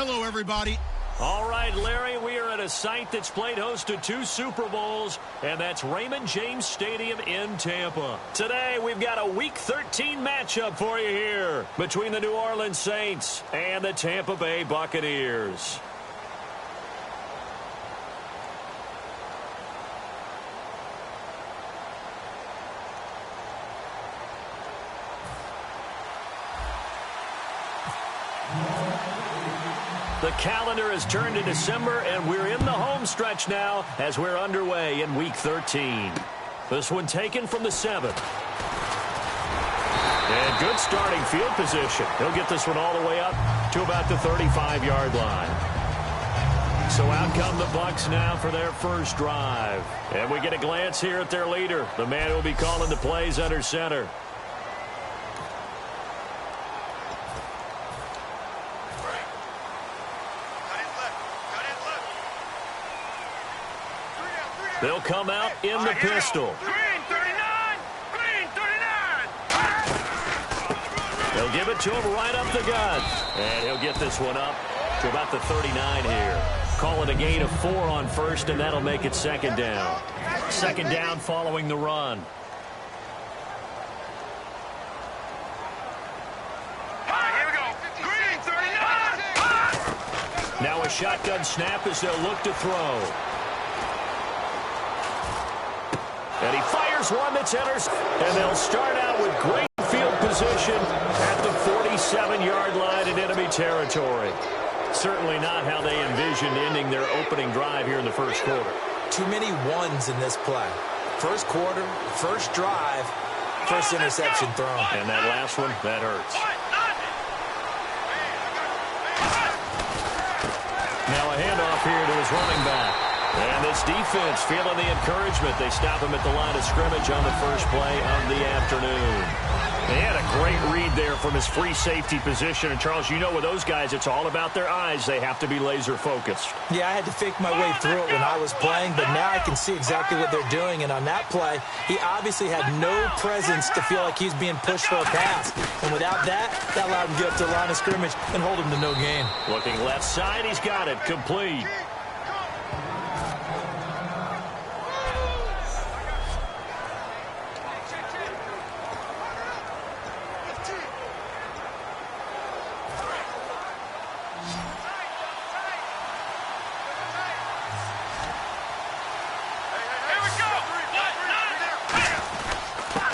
Hello, everybody. All right, Larry, we are at a site that's played host to 2 Super Bowls, and that's Raymond James Stadium in Tampa. Today, we've got a Week 13 matchup for you here between the New Orleans Saints and the Tampa Bay Buccaneers. The calendar has turned to December, and we're in the home stretch now as we're underway in Week 13. This one taken from the 7. And good starting field position. He'll get this one all the way up to about the 35-yard line. So out come the Bucs now for their first drive. And we get a glance here at their leader, the man who will be calling the plays under center. They'll come out in the pistol. Green 39! Green 39! They'll give it to him right up the gut. And he'll get this one up to about the 39 here. Call it a gain of 4 on first, and that'll make it second down. Second down following the run. Here we go. Green 39! Now a shotgun snap as they'll look to throw. And he fires one that's intercepted. And they'll start out with great field position at the 47-yard line in enemy territory. Certainly not how they envisioned ending their opening drive here in the first quarter. Too many ones in this play. First quarter, first drive, first interception thrown. And that last one, that hurts. Now a handoff here to his running back. And this defense feeling the encouragement. They stop him at the line of scrimmage on the first play of the afternoon. They had a great read there from his free safety position. And, Charles, you know with those guys, it's all about their eyes. They have to be laser-focused. Yeah, I had to fake my way through it when I was playing, but now I can see exactly what they're doing. And on that play, he obviously had no presence to feel like he's being pushed for a pass. And without that, that allowed him to get up to the line of scrimmage and hold him to no gain. Looking left side, he's got it. Complete.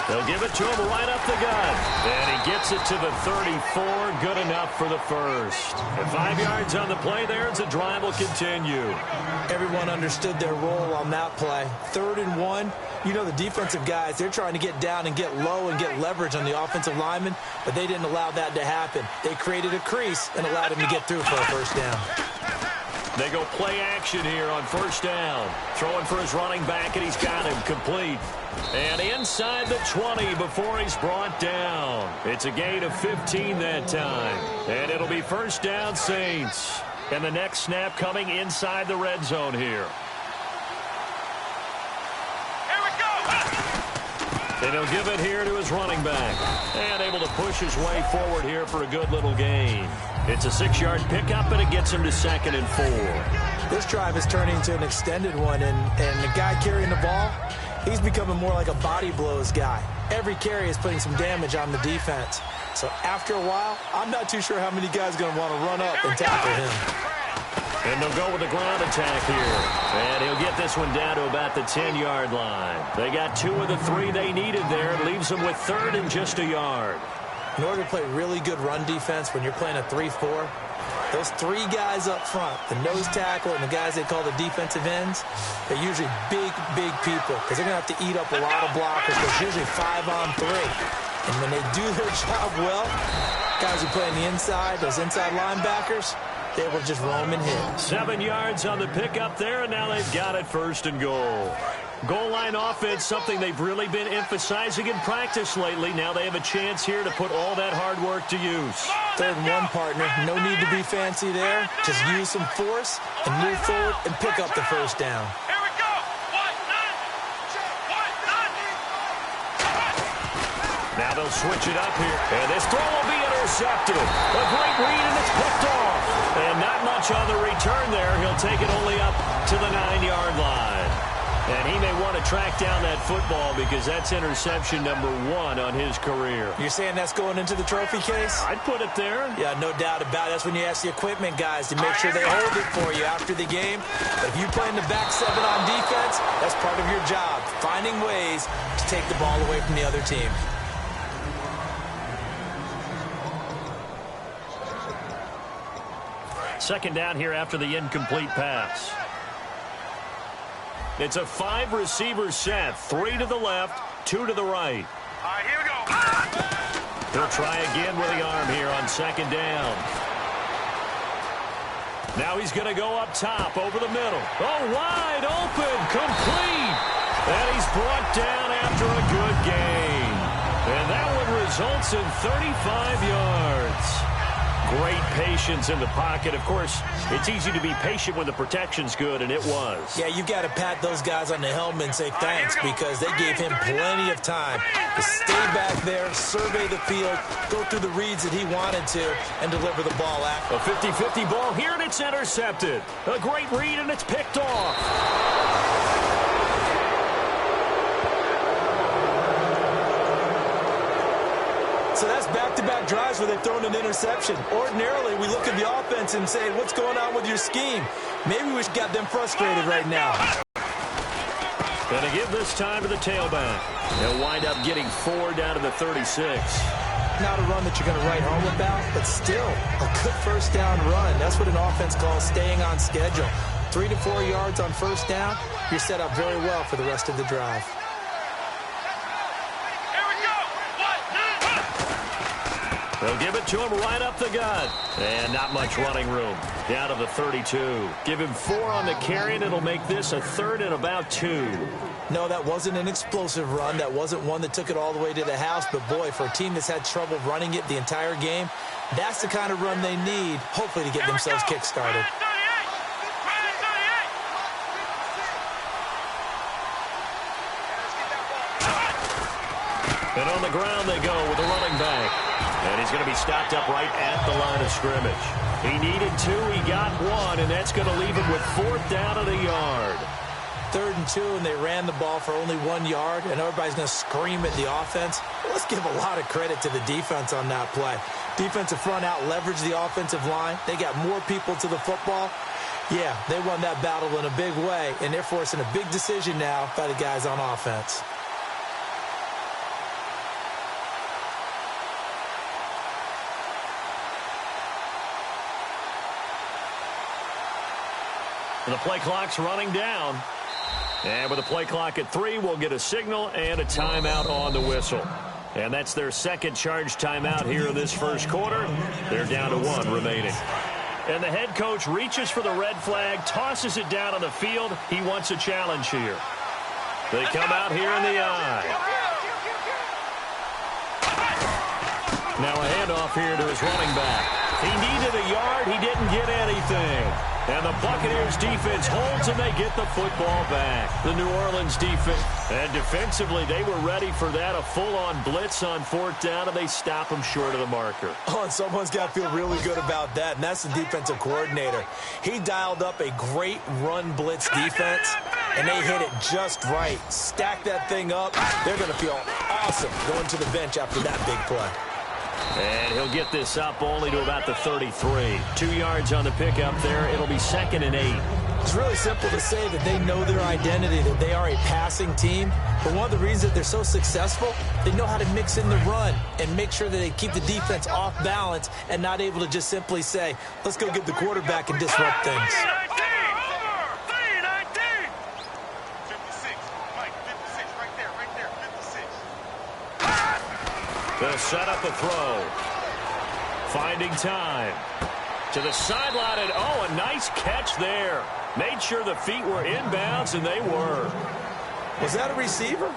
They'll give it to him right up the gut. And he gets it to the 34. Good enough for the first. And 5 yards on the play there as the drive will continue. Everyone understood their role on that play. 3rd and 1. You know the defensive guys, they're trying to get down and get low and get leverage on the offensive lineman, but they didn't allow that to happen. They created a crease and allowed him to get through for a first down. They go play action here on first down. Throwing for his running back, and he's got him complete. And inside the 20 before he's brought down. It's a gain of 15 that time. And it'll be first down, Saints. And the next snap coming inside the red zone here. And he'll give it here to his running back. And able to push his way forward here for a good little gain. It's a 6-yard pickup, and it gets him to 2nd and 4. This drive is turning into an extended one, and the guy carrying the ball, he's becoming more like a body blows guy. Every carry is putting some damage on the defense. So after a while, I'm not too sure how many guys are going to want to run up and tackle him. And they'll go with the ground attack here. And he'll get this one down to about the 10-yard line. They got 2 of the 3 they needed there. It leaves them with 3rd and just a yard. In order to play really good run defense when you're playing a 3-4, those 3 guys up front, the nose tackle and the guys they call the defensive ends, they're usually big, big people because they're going to have to eat up a lot of blockers. There's usually 5 on 3. And when they do their job well, guys who play on the inside, those inside linebackers, they will just roam and hit. 7 yards on the pickup there, and now they've got it 1st and goal. Goal line offense, something they've really been emphasizing in practice lately. Now they have a chance here to put all that hard work to use. 3rd and 1, partner. No need to be fancy there. Just use some force and move forward and pick up the first down. Here we go. 1-9. Now they'll switch it up here. And this throw will be intercepted. A great read, and it's picked off. And not Not much on the return there. He'll take it only up to the 9-yard line. And he may want to track down that football because that's interception number 1 on his career. You're saying that's going into the trophy case? I'd put it there. Yeah, no doubt about it. That's when you ask the equipment guys to make sure they hold it for you after the game. But if you play in the back 7 on defense, that's part of your job, finding ways to take the ball away from the other team. Second down here after the incomplete pass. It's a 5-receiver set. 3 to the left, 2 to the right. All right, here we go. He'll try again with the arm here on second down. Now he's going to go up top over the middle. Oh, wide open, complete. And he's brought down after a good gain. And that one results in 35 yards. Great patience in the pocket. Of course, it's easy to be patient when the protection's good, and it was. Yeah, you got to pat those guys on the helmet and say thanks because they gave him plenty of time to stay back there, survey the field, go through the reads that he wanted to, and deliver the ball after. A 50-50 ball here, and it's intercepted. A great read, and it's picked off. So that's back-to-back drives where they've thrown an interception. Ordinarily, we look at the offense and say, what's going on with your scheme? Maybe we got them frustrated right now. Going to give this time to the tailback. They'll wind up getting 4 down to the 36. Not a run that you're going to write home about, but still a good first down run. That's what an offense calls staying on schedule. 3 to 4 yards on first down, you're set up very well for the rest of the drive. They'll give it to him right up the gut. And not much running room. Down to the 32. Give him 4 on the carry, and it'll make this a 3rd and about 2. No, that wasn't an explosive run. That wasn't one that took it all the way to the house. But, boy, for a team that's had trouble running it the entire game, that's the kind of run they need, hopefully, to get themselves kick-started. And on the ground they go with the running back. And he's going to be stopped up right at the line of scrimmage. He needed 2, he got 1, and that's going to leave him with 4th down at a yard. 3rd and 2, and they ran the ball for only 1 yard, and everybody's going to scream at the offense. Let's give a lot of credit to the defense on that play. Defensive front out leveraged the offensive line. They got more people to the football. Yeah, they won that battle in a big way, and they're forcing a big decision now by the guys on offense. The play clock's running down. And with the play clock at 3, we'll get a signal and a timeout on the whistle. And that's their second charge timeout here in this first quarter. They're down to 1 remaining. And the head coach reaches for the red flag, tosses it down on the field. He wants a challenge here. They come out here in the eye. Now a handoff here to his running back. He needed a yard. He didn't get anything. And the Buccaneers defense holds, and they get the football back. The New Orleans defense. And defensively, they were ready for that. A full-on blitz on 4th down, and they stop them short of the marker. Oh, and someone's got to feel really good about that, and that's the defensive coordinator. He dialed up a great run blitz defense, and they hit it just right. Stack that thing up. They're going to feel awesome going to the bench after that big play. And he'll get this up only to about the 33. 2 yards on the pickup there. It'll be 2nd and 8. It's really simple to say that they know their identity, that they are a passing team. But one of the reasons that they're so successful, they know how to mix in the run and make sure that they keep the defense off balance and not able to just simply say, let's go get the quarterback and disrupt things. They'll set up the throw. Finding time. To the sideline, and oh, a nice catch there. Made sure the feet were inbounds, and they were. Was that a receiver?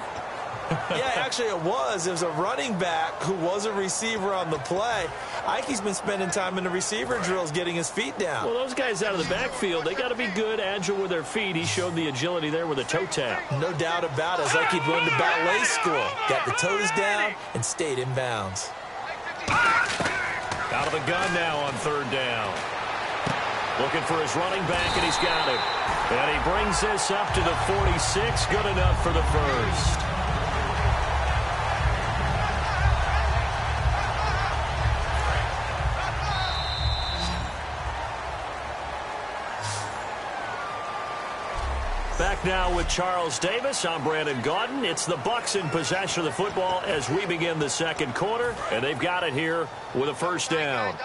Yeah, actually it was. It was a running back who was a receiver on the play. Ike's been spending time in the receiver drills getting his feet down. Well, those guys out of the backfield, they got to be good, agile with their feet. He showed the agility there with a toe tap. No doubt about it. It's like he'd run to ballet school. Got the toes down and stayed in bounds. Out of the gun now on 3rd down. Looking for his running back, and he's got him. And he brings this up to the 46. Good enough for the first. Back now with Charles Davis. I'm Brandon Gaudin. It's the Bucs in possession of the football as we begin the second quarter. And they've got it here with a first down.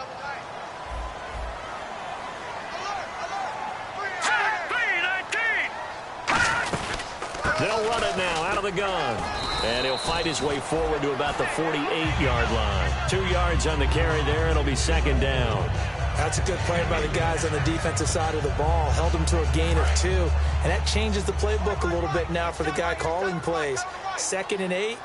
They'll run it now out of the gun. And he'll fight his way forward to about the 48-yard line. 2 yards on the carry there. It'll be second down. That's a good play by the guys on the defensive side of the ball. Held them to a gain of 2. And that changes the playbook a little bit now for the guy calling plays. 2nd and 8.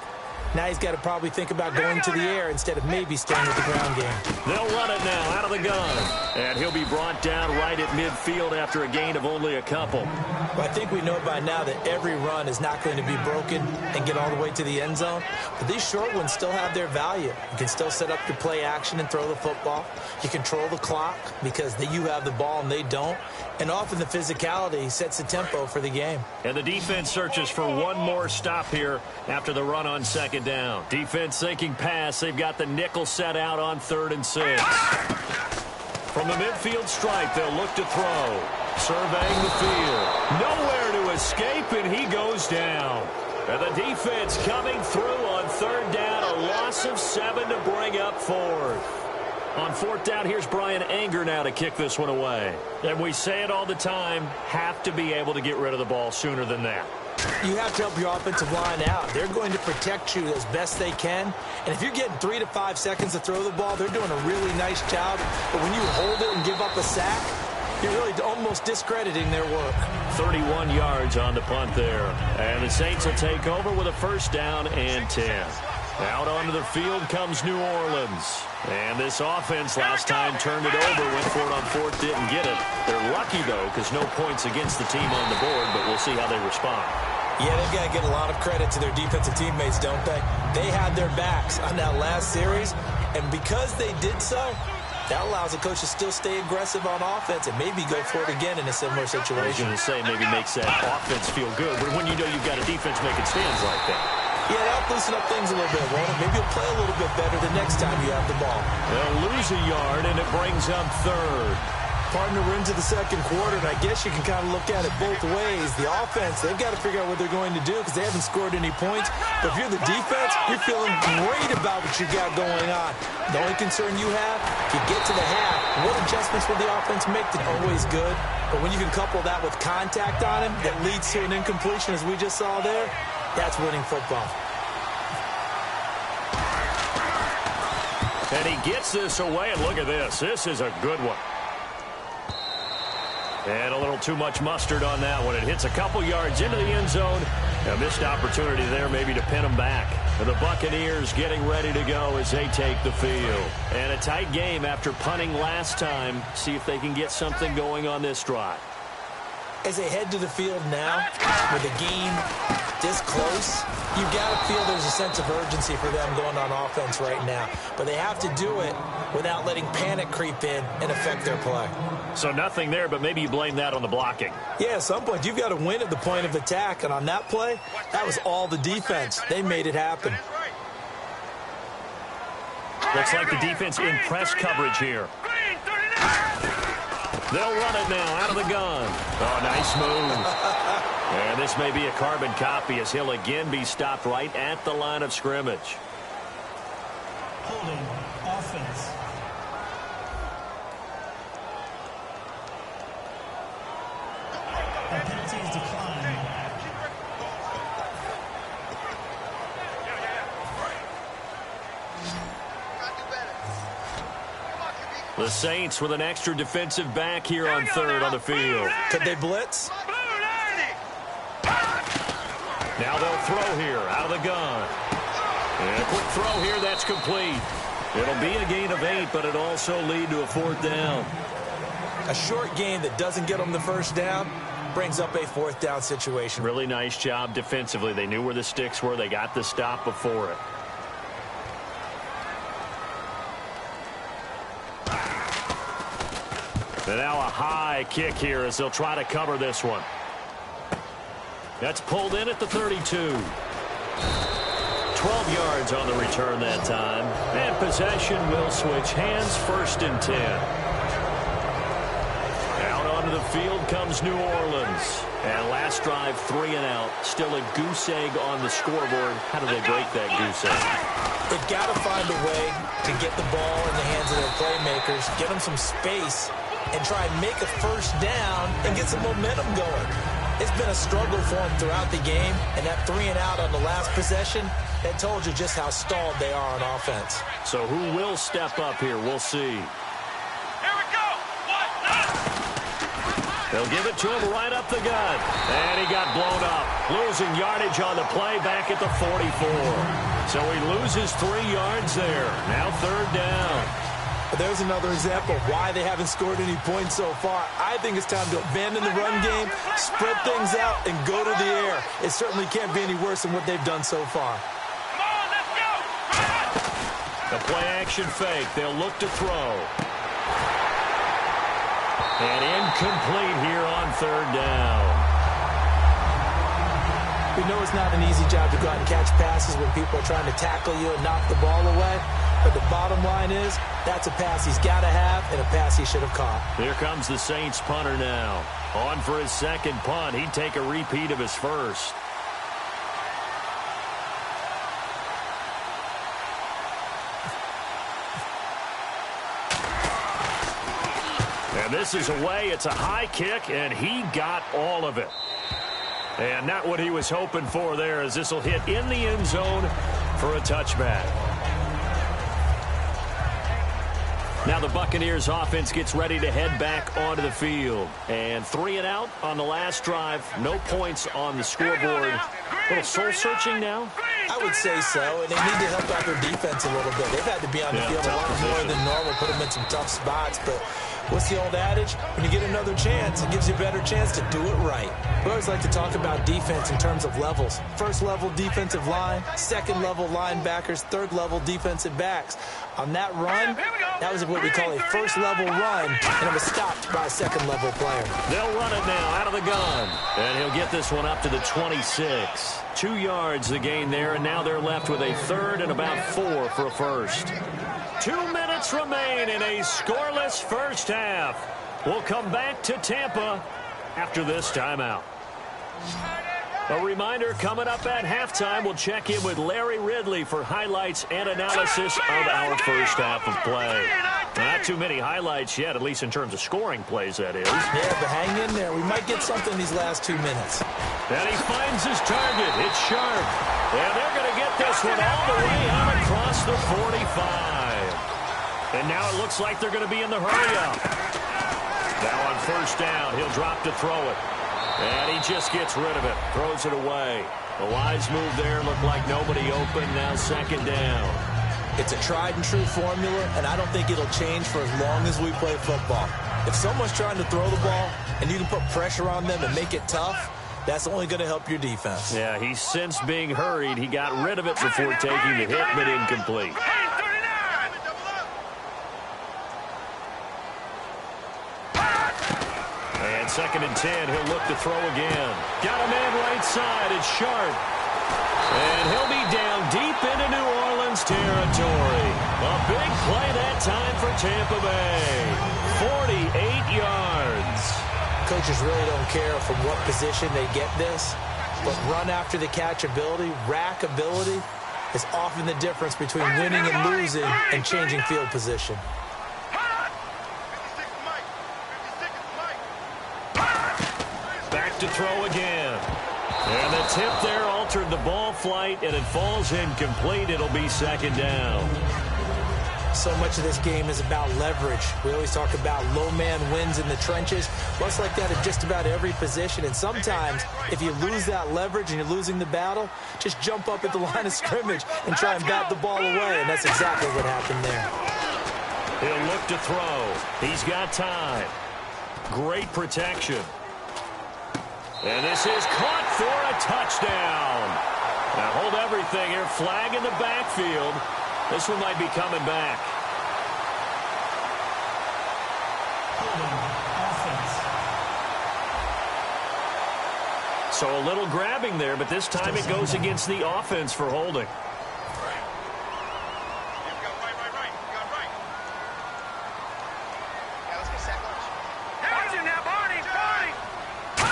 Now he's got to probably think about going to the air instead of maybe staying with the ground game. They'll run it now out of the gun. And he'll be brought down right at midfield after a gain of only a couple. Well, I think we know by now that every run is not going to be broken and get all the way to the end zone. But these short ones still have their value. You can still set up your play action and throw the football. You control the clock because you have the ball and they don't. And often the physicality sets the tempo for the game. And the defense searches for one more stop here after the run on second down. Defense thinking pass. They've got the nickel set out on 3rd and 6. From the midfield stripe, they'll look to throw. Surveying the field. Nowhere to escape, and he goes down. And the defense coming through on 3rd down. A loss of 7 to bring up 4th. On 4th down, here's Brian Anger now to kick this one away. And we say it all the time, have to be able to get rid of the ball sooner than that. You have to help your offensive line out. They're going to protect you as best they can. And if you're getting 3 to 5 seconds to throw the ball, they're doing a really nice job. But when you hold it and give up a sack, you're really almost discrediting their work. 31 yards on the punt there. And the Saints will take over with a first down and 10. Out onto the field comes New Orleans. And this offense last time turned it over, went for it on 4th, didn't get it. They're lucky, though, because no points against the team on the board, but we'll see how they respond. Yeah, they've got to get a lot of credit to their defensive teammates, don't they? They had their backs on that last series, and because they did so, that allows the coach to still stay aggressive on offense and maybe go for it again in a similar situation. I was going to say maybe makes that offense feel good, but when you know you've got a defense making stands like that. Yeah, that'll loosen up things a little bit, won't it? Maybe you'll play a little bit better the next time you have the ball. They'll lose a yard, and it brings up 3rd. Partner, we're into the second quarter, and I guess you can kind of look at it both ways. The offense, they've got to figure out what they're going to do because they haven't scored any points. But if you're the defense, you're feeling great about what you got going on. The only concern you have, if you get to the half, what adjustments will the offense make? That's always good. But when you can couple that with contact on him that leads to an incompletion, as we just saw there, that's winning football. And he gets this away, and look at this. This is a good one. And a little too much mustard on that one. It hits a couple yards into the end zone. A missed opportunity there maybe to pin them back. And the Buccaneers getting ready to go as they take the field. And a tight game after punting last time. See if they can get something going on this drive. As they head to the field now, with the game this close, you've got to feel there's a sense of urgency for them going on offense right now. But they have to do it without letting panic creep in and affect their play. So nothing there, but maybe you blame that on the blocking. Yeah, at some point, you've got to win at the point of attack. And on that play, that was all the defense. They made it happen. Looks like the defense in press coverage here. They'll run it now out of the gun. Oh, nice move. And this may be a carbon copy as he'll again be stopped right at the line of scrimmage. Holding offense. That penalty is declined. The Saints with an extra defensive back here on 3rd on the field. Could they blitz? Now they'll throw here out of the gun. And a quick throw here, that's complete. It'll be a gain of 8, but it'll also lead to a 4th down. A short game that doesn't get them the first down brings up a 4th down situation. Really nice job defensively. They knew where the sticks were. They got the stop before it. And now a high kick here as they'll try to cover this one. That's pulled in at the 32. 12 yards on the return that time. And possession will switch hands, 1st and 10. Out onto the field comes New Orleans. And last drive, 3 and out. Still a goose egg on the scoreboard. How do they break that goose egg? They've got to find a way to get the ball in the hands of their playmakers, get them some space, and try and make a 1st down and get some momentum going. It's been a struggle for them throughout the game, and that 3 and out on the last possession, that told you just how stalled they are on offense. So who will step up here? We'll see. Here we go. They'll give it to him right up the gut. And he got blown up. Losing yardage on the play back at the 44. So he loses 3 yards there. Now 3rd down. There's another example of why they haven't scored any points so far. I think it's time to abandon the run game, spread things out, and go to the air. It certainly can't be any worse than what they've done so far. Come on, let's go. The play-action fake. They'll look to throw. And incomplete here on 3rd down. We know it's not an easy job to go out and catch passes when people are trying to tackle you and knock the ball away. But the bottom line is, that's a pass he's got to have and a pass he should have caught. Here comes the Saints punter now. On for his 2nd punt. He'd take a repeat of his 1st. And this is away. It's a high kick, and he got all of it. And not what he was hoping for there, as this will hit in the end zone for a touchback. Now the Buccaneers offense gets ready to head back onto the field. And 3 and out on the last drive. No points on the scoreboard. A little soul-searching now? I would say so, and they need to help out their defense a little bit. They've had to be on the field a lot more than normal, put them in some tough spots. But what's the old adage? When you get another chance, it gives you a better chance to do it right. We always like to talk about defense in terms of levels. 1st level defensive line, 2nd level linebackers, 3rd level defensive backs. On that run, that was what we call a 1st level run, and it was stopped by a 2nd level player. They'll run it now out of the gun. And he'll get this one up to the 26. 2 yards the gain there, and now they're left with a 3rd and about 4 for a 1st. 2 minutes remain in a scoreless 1st half. We'll come back to Tampa after this timeout. A reminder, coming up at halftime, we'll check in with Larry Ridley for highlights and analysis of our 1st half of play. Not too many highlights yet, at least in terms of scoring plays, that is. Yeah, but hang in there. We might get something these last 2 minutes. And he finds his target. It's sharp. And they're going to get this one all the way out across the 45. And now it looks like they're going to be in the hurry-up. Now on 1st down, he'll drop to throw it. And he just gets rid of it, throws it away. A wise move there, looked like nobody open, now 2nd down. It's a tried-and-true formula, and I don't think it'll change for as long as we play football. If someone's trying to throw the ball and you can put pressure on them and make it tough, that's only going to help your defense. Yeah, he's since being hurried. He got rid of it before taking the hit, but incomplete. And 2nd and 10, he'll look to throw again. Got a man right side, it's Sharp. And he'll be down deep into New Orleans territory. A big play that time for Tampa Bay. 48 yards. Coaches really don't care from what position they get this, but run after the catch ability, rack ability, is often the difference between winning and losing and changing field position. Back to throw again. And the tip there altered the ball flight, and it falls incomplete. It'll be 2nd down. So much of this game is about leverage. We always talk about low man wins in the trenches. Well, it's like that at just about every position. And sometimes, if you lose that leverage and you're losing the battle, just jump up at the line of scrimmage and try and bat the ball away. And that's exactly what happened there. He'll look to throw. He's got time. Great protection. And this is caught for a touchdown. Now hold everything here. Flag in the backfield. This one might be coming back. So a little grabbing there, but this time it goes against the offense for holding.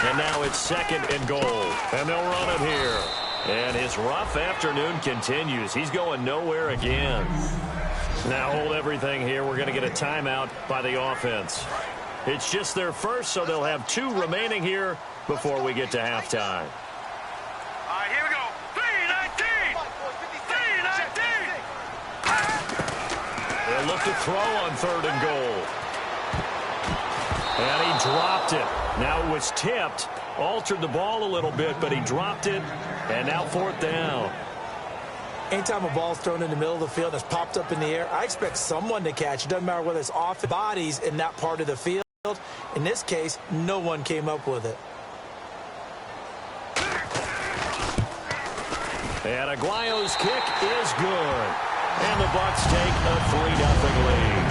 And now it's 2nd and goal. And they'll run it here. And his rough afternoon continues. He's going nowhere again. Now hold everything here. We're going to get a timeout by the offense. It's just their first, so they'll have 2 remaining here before we get to halftime. All right, here we go. 3-19. 3-19. They'll look to throw on 3rd and goal. And he dropped it. Now it was tipped, altered the ball a little bit, but he dropped it, and now 4th down. Anytime a ball's thrown in the middle of the field that's popped up in the air, I expect someone to catch. It doesn't matter whether it's off the bodies in that part of the field. In this case, no one came up with it. And Aguayo's kick is good. And the Bucs take a 3-0 lead.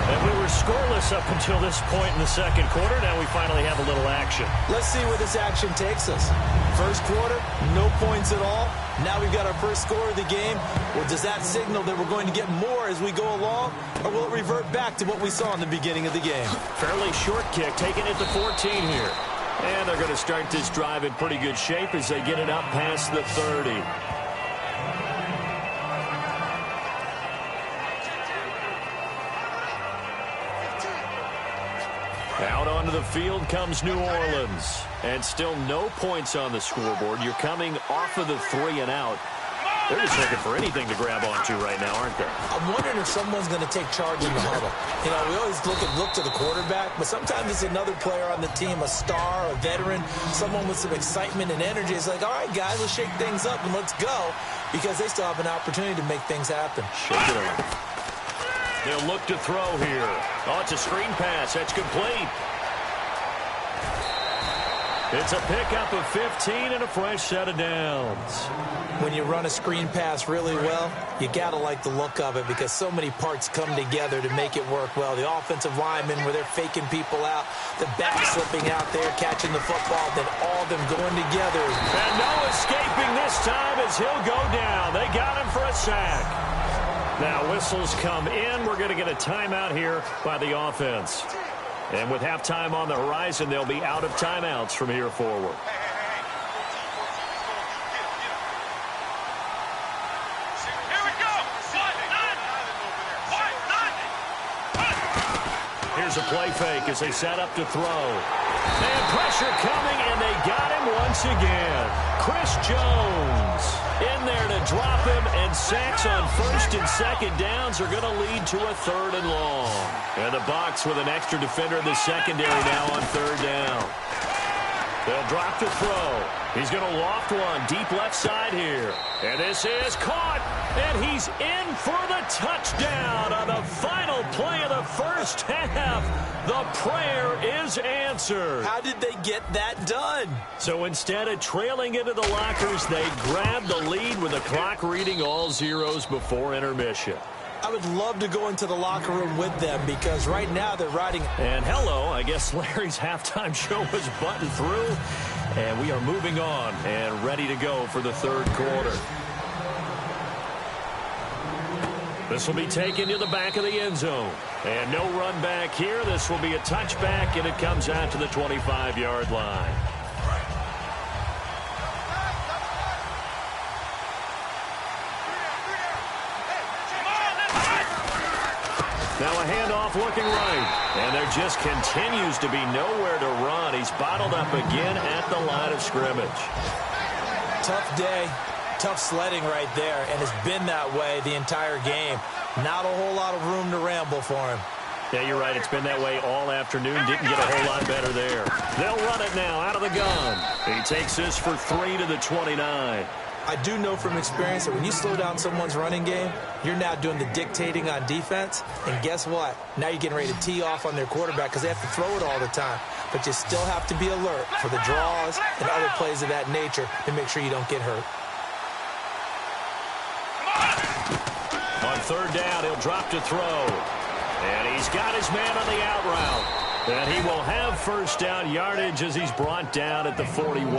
And we were scoreless up until this point in the 2nd quarter. Now we finally have a little action. Let's see where this action takes us. First quarter, no points at all. Now we've got our first score of the game. Well, does that signal that we're going to get more as we go along? Or will it revert back to what we saw in the beginning of the game? Fairly short kick, taking it to 14 here. And they're going to start this drive in pretty good shape as they get it up past the 30. Out onto the field comes New Orleans. And still no points on the scoreboard. You're coming off of the 3 and out. They're just looking for anything to grab onto right now, aren't they? I'm wondering if someone's going to take charge in the huddle. You know, we always look to the quarterback, but sometimes it's another player on the team, a star, a veteran, someone with some excitement and energy. It's like, all right, guys, let's shake things up and let's go, because they still have an opportunity to make things happen. Shake it up. They'll look to throw here. Oh, it's a screen pass. That's complete. It's a pickup of 15 and a fresh set of downs. When you run a screen pass really well, you got to like the look of it because so many parts come together to make it work well. The offensive linemen where they're faking people out, the back slipping out there, catching the football, then all of them going together. And no escaping this time as he'll go down. They got him for a sack. Now whistles come in. We're going to get a timeout here by the offense. And with halftime on the horizon, they'll be out of timeouts from here forward. Here we go. Here's a play fake as they set up to throw. And pressure coming, and they got him once again. Chris Jones in there to drop him, and sacks on 1st and 2nd downs are going to lead to a 3rd and long. And the Bucs with an extra defender in the secondary now on 3rd down. They'll drop the throw. He's going to loft one deep left side here. And this is caught, and he's in for the touchdown on the final play of the first half. The prayer is answered. How did they get that done? So instead of trailing into the lockers, they grabbed the lead with the clock reading all zeros before intermission. I would love to go into the locker room with them because right now they're riding. And hello, I guess Larry's halftime show was buttoned through. And we are moving on and ready to go for the 3rd quarter. This will be taken to the back of the end zone. And no run back here. This will be a touchback, and it comes out to the 25-yard line. Now a handoff looking right. And there just continues to be nowhere to run. He's bottled up again at the line of scrimmage. Tough day, tough sledding right there, and it's been that way the entire game. Not a whole lot of room to ramble for him. Yeah, you're right. It's been that way all afternoon. Didn't get a whole lot better there. They'll run it now out of the gun. He takes this for 3 to the 29. I do know from experience that when you slow down someone's running game, you're now doing the dictating on defense. And guess what? Now you're getting ready to tee off on their quarterback because they have to throw it all the time. But you still have to be alert for the draws and other plays of that nature to make sure you don't get hurt. On 3rd down, he'll drop to throw. And he's got his man on the out route. And he will have first down yardage as he's brought down at the 41.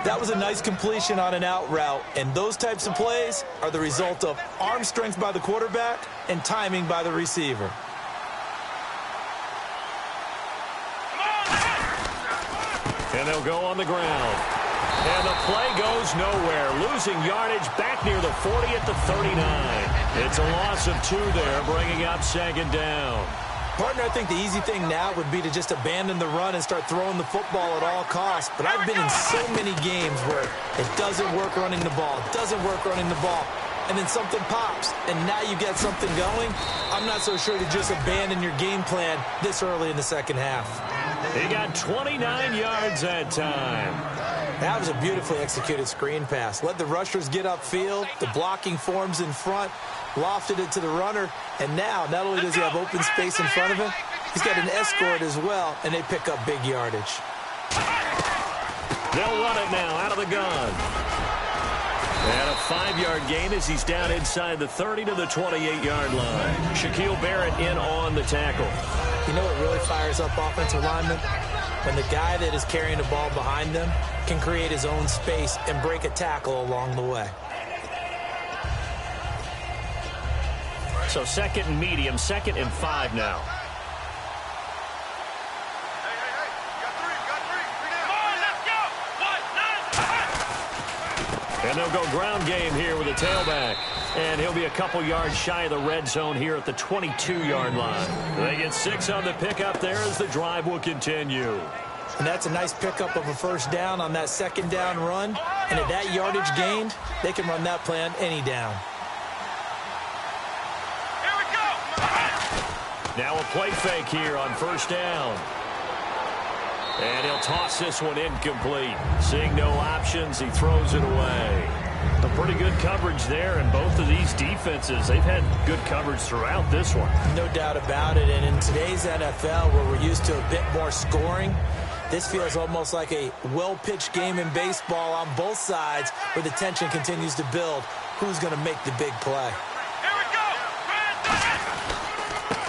That was a nice completion on an out route, and those types of plays are the result of arm strength by the quarterback and timing by the receiver. And they'll go on the ground. And the play goes nowhere, losing yardage back near the 40 at the 39. It's a loss of 2 there, bringing up second down. Partner, I think the easy thing now would be to just abandon the run and start throwing the football at all costs. But I've been in so many games where it doesn't work running the ball, and then something pops, and now you get something going. I'm not so sure to just abandon your game plan this early in the second half. He got 29 yards that time. That was a beautifully executed screen pass. Let the rushers get upfield, the blocking forms in front, lofted it to the runner, and now not only does he have open space in front of him, he's got an escort as well, and they pick up big yardage. They'll run it now out of the gun. And a 5-yard gain as he's down inside the 30 to the 28-yard line. Shaquille Barrett in on the tackle. You know what really fires up offensive linemen? When the guy that is carrying the ball behind them can create his own space and break a tackle along the way. So second and medium, 2nd and 5 now. And they'll go ground game here with a tailback. And he'll be a couple yards shy of the red zone here at the 22-yard line. They get 6 on the pickup there as the drive will continue. And that's a nice pickup of a first down on that second down run. And at that yardage gained, they can run that play on any down. Here we go. Now a play fake here on first down. And he'll toss this one incomplete. Seeing no options, he throws it away. A pretty good coverage there, and both of these defenses, they've had good coverage throughout this one. No doubt about it. And in today's NFL, where we're used to a bit more scoring, this feels almost like a well-pitched game in baseball on both sides where the tension continues to build. Who's going to make the big play? Here we go.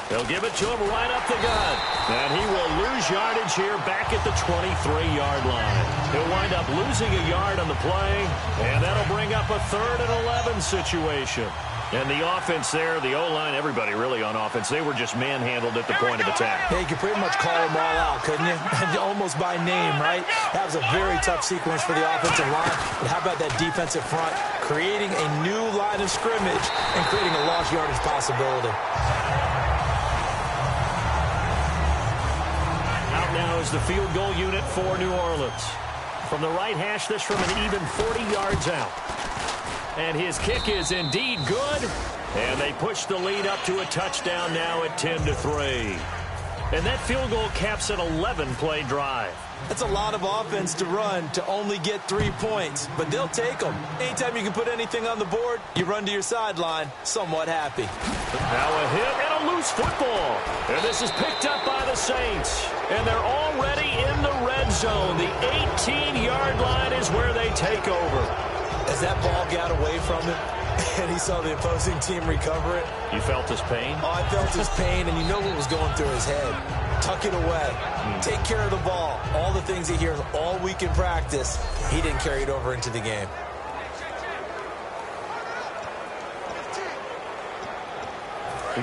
They'll give it to him right up the gut. And he will lose yardage here back at the 23-yard line. He'll wind up losing a yard on the play, and that'll bring up a 3rd and 11 situation. And the offense there, the O-line, everybody really on offense, they were just manhandled at the point of attack. Yeah, you could pretty much call them all out, couldn't you? Almost by name, right? That was a very tough sequence for the offensive line. But how about that defensive front, creating a new line of scrimmage and creating a lost yardage possibility? Out now is the field goal unit for New Orleans. From the right hash, this from an even 40 yards out. And his kick is indeed good. And they push the lead up to a touchdown now at 10-3. And that field goal caps an 11-play drive. That's a lot of offense to run to only get 3 points, but they'll take them. Anytime you can put anything on the board, you run to your sideline somewhat happy. Now a hit and a loose football. And this is picked up by the Saints. And they're already in the red zone. The 18-yard line is where they take over. As that ball got away from him and he saw the opposing team recover it. You felt his pain? Oh, I felt his pain, and you know what was going through his head. Tuck it away. Take care of the ball. All the things he hears all week in practice, he didn't carry it over into the game.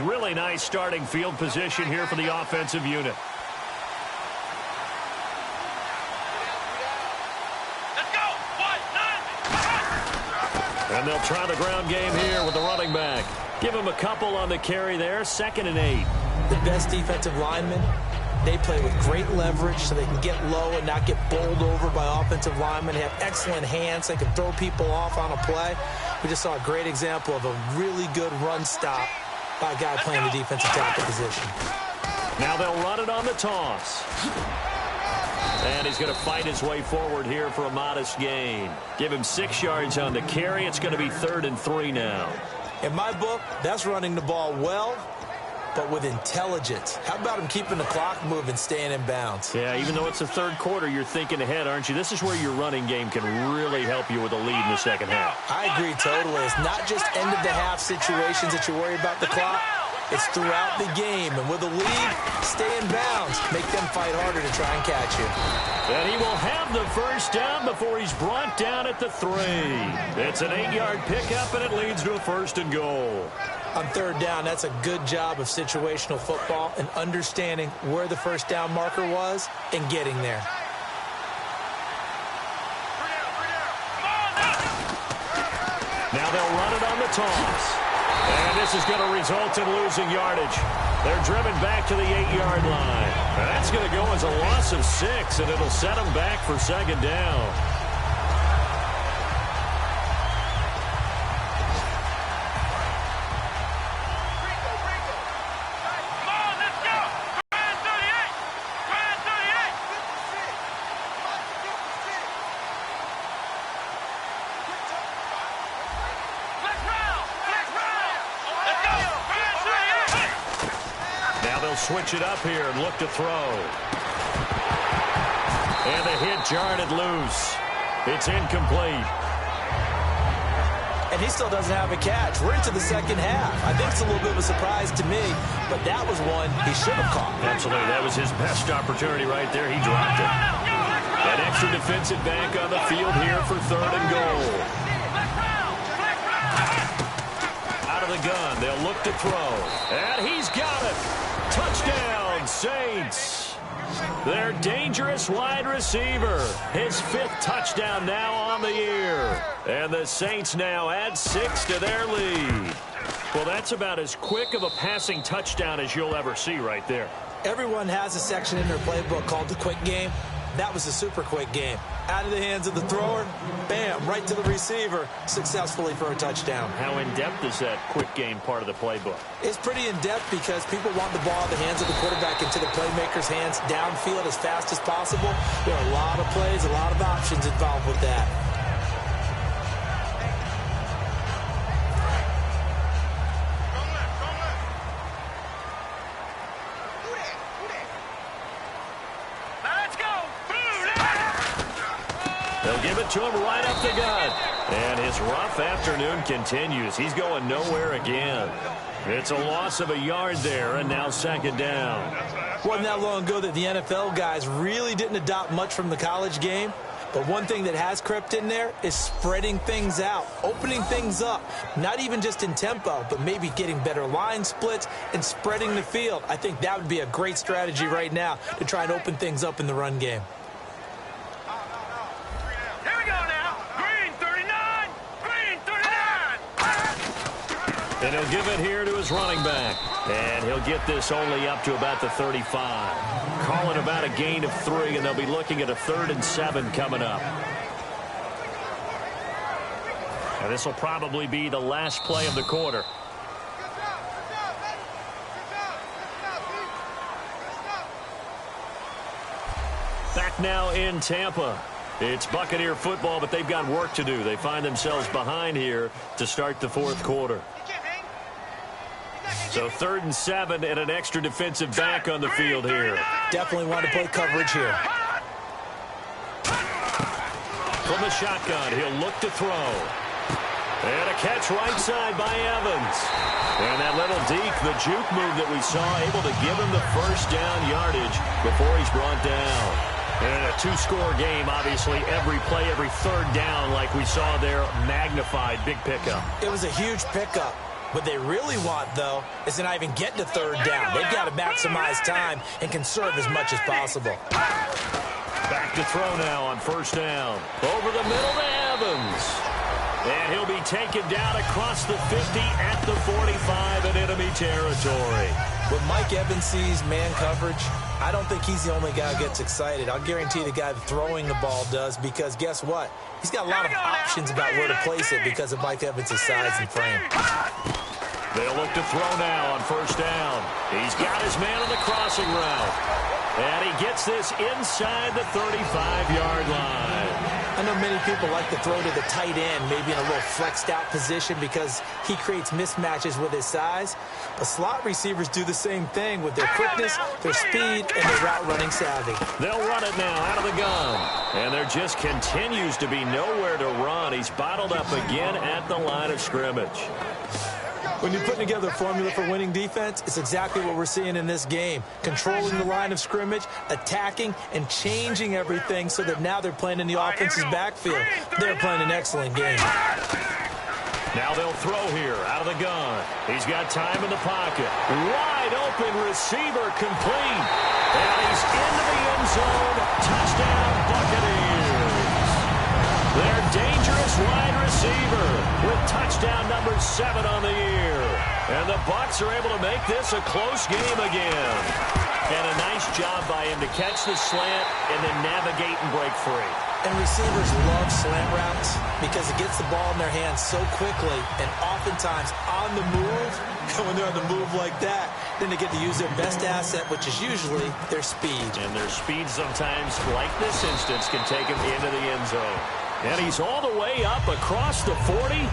Really nice starting field position here for the offensive unit. And they'll try the ground game here with the running back. Give him a couple on the carry there, 2nd and 8. The best defensive linemen, they play with great leverage so they can get low and not get bowled over by offensive linemen. They have excellent hands. They can throw people off on a play. We just saw a great example of a really good run stop by a guy playing the defensive tackle position. Now they'll run it on the toss. And he's going to fight his way forward here for a modest gain. Give him 6 yards on the carry. It's going to be 3rd and 3 now. In my book, that's running the ball well, but with intelligence. How about him keeping the clock moving, staying in bounds? Yeah, even though it's the 3rd quarter, you're thinking ahead, aren't you? This is where your running game can really help you with a lead in the second half. I agree totally. It's not just end-of-the-half situations that you worry about the clock. It's throughout the game. And with a lead, stay in bounds. Make them fight harder to try and catch you. And he will have the first down before he's brought down at the 3. It's an 8-yard pickup, and it leads to a 1st and goal. On 3rd down, that's a good job of situational football and understanding where the first down marker was and getting there. Now they'll run it on the toss. And this is going to result in losing yardage. They're driven back to the 8-yard line. And that's going to go as a loss of 6, and it'll set them back for 2nd down. Switch it up here and look to throw. And the hit jarred it loose. It's incomplete. And he still doesn't have a catch. We're into the 2nd half. I think it's a little bit of a surprise to me, but that was one he should have caught. Absolutely. That was his best opportunity right there. He dropped it. An extra defensive back on the field here for 3rd and goal. Out of the gun. They'll look to throw. And he's got it. Touchdown, Saints. Their dangerous wide receiver. His 5th touchdown now on the year. And the Saints now add 6 to their lead. Well, that's about as quick of a passing touchdown as you'll ever see right there. Everyone has a section in their playbook called the quick game. That was a super quick game. Out of the hands of the thrower, bam, right to the receiver, successfully for a touchdown. How in-depth is that quick game part of the playbook? It's pretty in-depth because people want the ball in the hands of the quarterback into the playmaker's hands downfield as fast as possible. There are a lot of plays, a lot of options involved with that. They'll give it to him right up the gut. And his rough afternoon continues. He's going nowhere again. It's a loss of a yard there, and now 2nd down. Wasn't that long ago that the NFL guys really didn't adopt much from the college game. But one thing that has crept in there is spreading things out, opening things up, not even just in tempo, but maybe getting better line splits and spreading the field. I think that would be a great strategy right now to try and open things up in the run game. And he'll give it here to his running back. And he'll get this only up to about the 35. Call it about a gain of 3, and they'll be looking at a 3rd and 7 coming up. And this will probably be the last play of the quarter. Back now in Tampa. It's Buccaneer football, but they've got work to do. They find themselves behind here to start the 4th quarter. So 3rd and 7 and an extra defensive back on the field here. Definitely want to play coverage here. From the shotgun, he'll look to throw. And a catch right side by Evans. And that little deke, the juke move that we saw, able to give him the 1st down yardage before he's brought down. And a 2-score game, obviously, every play, every 3rd down, like we saw there, magnified, big pickup. It was a huge pickup. What they really want, though, is to not even get to 3rd down. They've got to maximize time and conserve as much as possible. Back to throw now on 1st down. Over the middle to Evans. And he'll be taken down across the 50 at the 45 in enemy territory. When Mike Evans sees man coverage, I don't think he's the only guy who gets excited. I'll guarantee the guy throwing the ball does, because guess what? He's got a lot of options about where to place it because of Mike Evans' size and frame. They'll look to throw now on 1st down. He's got his man on the crossing route. And he gets this inside the 35-yard line. I know many people like to throw to the tight end, maybe in a little flexed out position because he creates mismatches with his size. But slot receivers do the same thing with their quickness, their speed, and their route running savvy. They'll run it now out of the gun. And there just continues to be nowhere to run. He's bottled up again at the line of scrimmage. When you're putting together a formula for winning defense, it's exactly what we're seeing in this game. Controlling the line of scrimmage, attacking, and changing everything so that now they're playing in the offense's backfield. They're playing an excellent game. Now they'll throw here out of the gun. He's got time in the pocket. Wide open receiver complete. And he's into the end zone. Touchdown, Buccaneers. Their dangerous wide receiver with touchdown number 7 on the year. And the Bucs are able to make this a close game again. And a nice job by him to catch the slant and then navigate and break free. And receivers love slant routes because it gets the ball in their hands so quickly and oftentimes on the move. When they're on the move like that, then they get to use their best asset, which is usually their speed. And their speed sometimes, like this instance, can take him into the end zone. And he's all the way up across the 40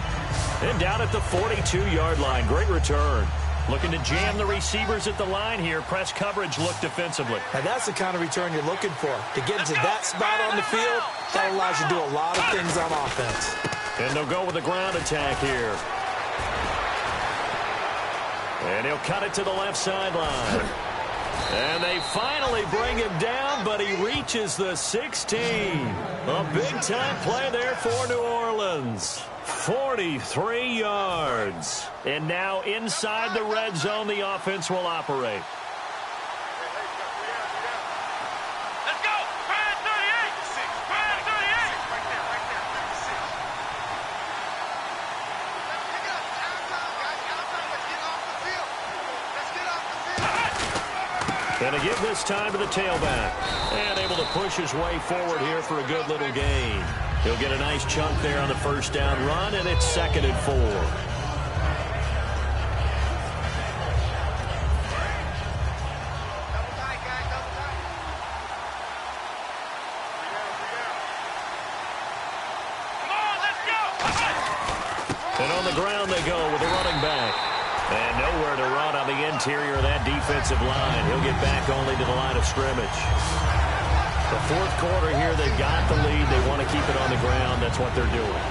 and down at the 42-yard line. Great return. Looking to jam the receivers at the line here. Press coverage look defensively. And that's the kind of return you're looking for. To get into that spot on the field, that allows you to do a lot of things on offense. And they'll go with a ground attack here. And he'll cut it to the left sideline. And they finally bring him down, but he reaches the 16. A big-time play there for New Orleans. 43 yards. And now inside the red zone, the offense will operate. Let's go. Brad 38. Brad 38. Right there, right there. 56. Pick it up. Time's out, guys. Let's get off the field. Let's get off the field. And to give this time to the tailback. And able to push his way forward here for a good little gain. He'll get a nice chunk there on the first down run, and it's 2nd and 4. Double tight, guys. Double tight. Come on, let's go. And on the ground they go with the running back. And nowhere to run on the interior of that defensive line. He'll get back only to the line of scrimmage. The fourth quarter here, they've got the lead. They want to keep it on the ground. That's what they're doing.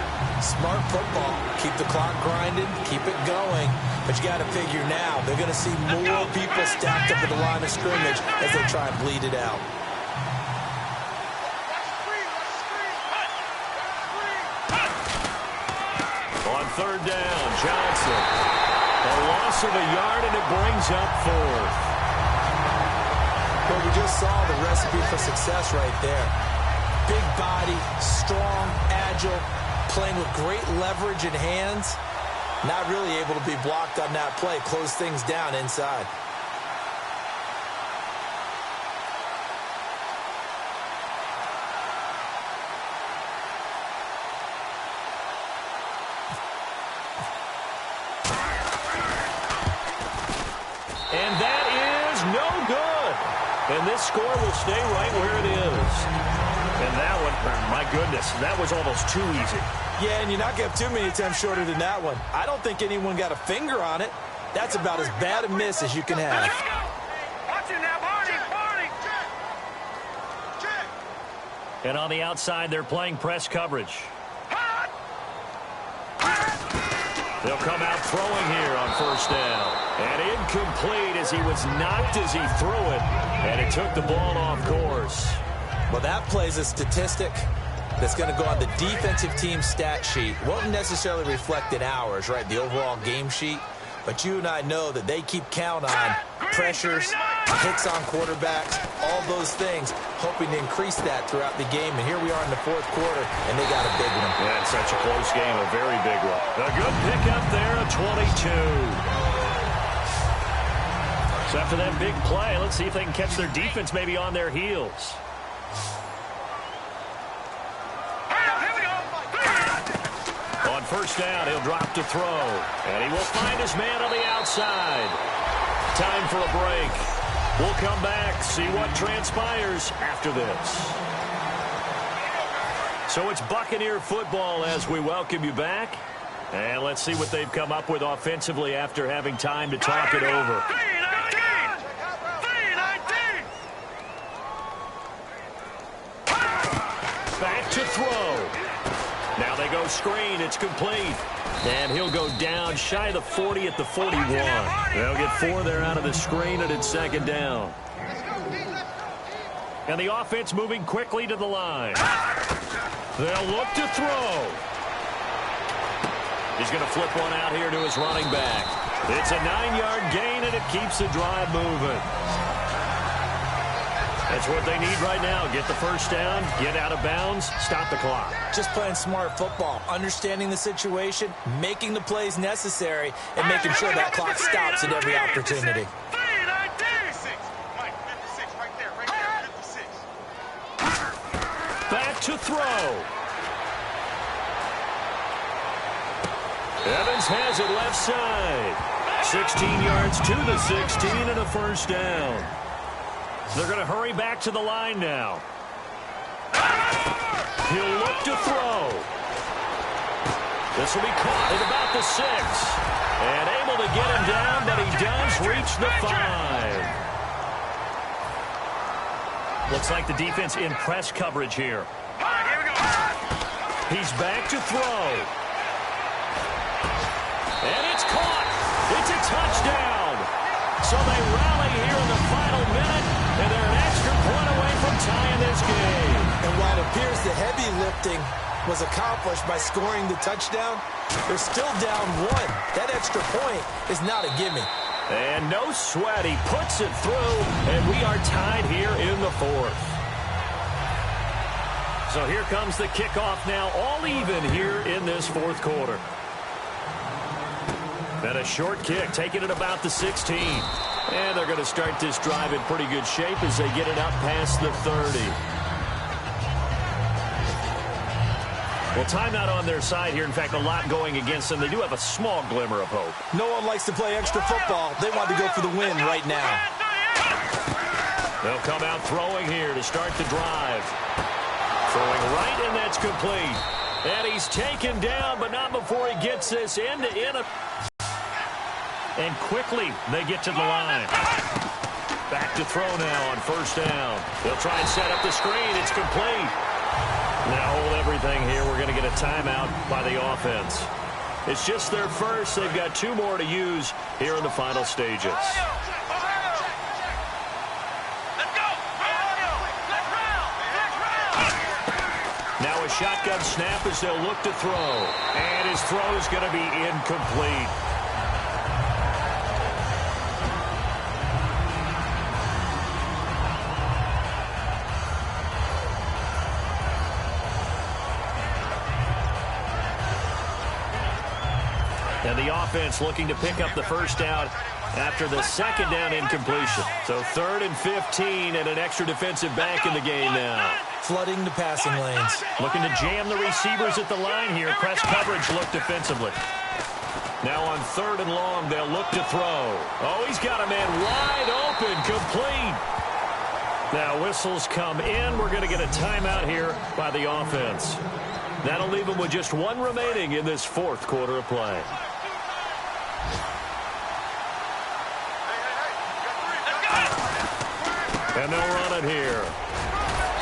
Smart football. Keep the clock grinding. Keep it going. But you got to figure now, they're going to see more people stacked up at the line of scrimmage as they try and bleed it out. On 3rd down, Johnson. A loss of a yard, and it brings up 4th. Well, we just saw the recipe for success right there. Big body, strong, agile, playing with great leverage in hands. Not really able to be blocked on that play. Close things down inside. And that is no good. And this score will stay right where it is. And that one, my goodness, that was almost too easy. Yeah, and you're not going to have too many attempts shorter than that one. I don't think anyone got a finger on it. That's about as bad a miss as you can have. Watch it now, Barney. And on the outside, they're playing press coverage. They'll come out throwing here on 1st down. And incomplete as he was knocked as he threw it. And it took the ball off course. Well, that plays a statistic that's going to go on the defensive team stat sheet. Won't necessarily reflect in ours, right, the overall game sheet. But you and I know that they keep count on pressures, hits on quarterbacks, all those things, hoping to increase that throughout the game. And here we are in the 4th quarter, and they got a big one. Yeah, it's such a close game, a very big one. A good pickup there, a 22. So after that big play, let's see if they can catch their defense maybe on their heels. On 1st down, he'll drop to throw. And he will find his man on the outside. Time for a break. We'll come back, see what transpires after this. So it's Buccaneer football as we welcome you back. And let's see what they've come up with offensively after having time to talk it over. 319. Back to throw. Now they go screen. It's complete. And he'll go down shy of the 40 at the 41. They'll get 4 there out of the screen, and it's second down. And the offense moving quickly to the line. They'll look to throw. He's going to flip one out here to his running back. It's a 9-yard gain, and it keeps the drive moving. That's what they need right now. Get the first down, get out of bounds, stop the clock. Just playing smart football, understanding the situation, making the plays necessary, and making sure that clock stops at every opportunity. Back to throw. Evans has it left side. 16 yards to the 16 and a first down. They're going to hurry back to the line now. He'll look to throw. This will be caught at about the 6. And able to get him down, but he does reach the 5. Looks like the defense in press coverage here. He's back to throw. And it's caught. It's a touchdown. So they rally here in the final minute, and they're an extra point away from tying this game. And while it appears the heavy lifting was accomplished by scoring the touchdown, they're still down 1. That extra point is not a gimme. And no sweat. He puts it through, and we are tied here in the 4th. So here comes the kickoff now, all even here in this 4th quarter. And a short kick, taking it about the 16. And they're going to start this drive in pretty good shape as they get it up past the 30. Well, timeout on their side here. In fact, a lot going against them. They do have a small glimmer of hope. No one likes to play extra football. They want to go for the win right now. They'll come out throwing here to start the drive. Throwing right, and that's complete. And he's taken down, but not before he gets this end-to-end. And quickly, they get to the line. Back to throw now on first down. They'll try and set up the screen. It's complete. Now hold everything here. We're going to get a timeout by the offense. It's just their first. They've got 2 more to use here in the final stages. Now a shotgun snap as they'll look to throw. And his throw is going to be incomplete. And the offense looking to pick up the first down after the second down incompletion. So 3rd and 15 and an extra defensive back in the game now. Flooding the passing lanes. Looking to jam the receivers at the line here. Press coverage look defensively. Now on 3rd and long, they'll look to throw. Oh, he's got a man wide open, complete. Now whistles come in. We're going to get a timeout here by the offense. That'll leave them with just 1 remaining in this 4th quarter of play. And they'll run it here.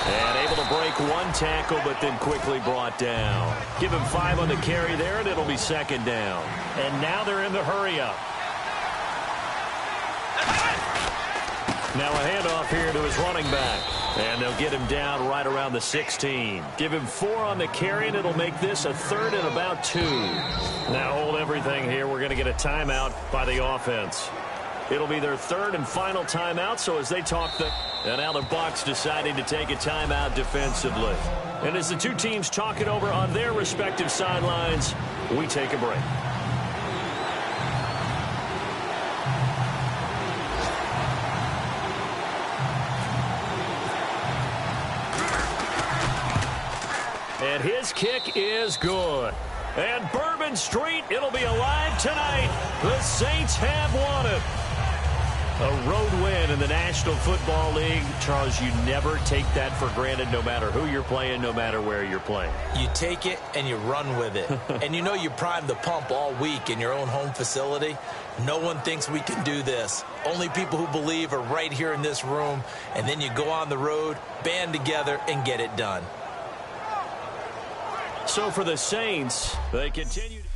And able to break 1 tackle, but then quickly brought down. Give him 5 on the carry there, and it'll be second down. And now they're in the hurry-up. Now a handoff here to his running back. And they'll get him down right around the 16. Give him 4 on the carry, and it'll make this a 3rd and about 2. Now hold everything here. We're going to get a timeout by the offense. It'll be their 3rd and final timeout, so as they talk and now the Bucs deciding to take a timeout defensively. And as the 2 teams talk it over on their respective sidelines, we take a break. And his kick is good. And Bourbon Street, it'll be alive tonight. The Saints have won it. A road win in the National Football League. Charles, you never take that for granted, no matter who you're playing, no matter where you're playing. You take it and you run with it. And you know you primed the pump all week in your own home facility. No one thinks we can do this. Only people who believe are right here in this room. And then you go on the road, band together, and get it done. So for the Saints, they continue to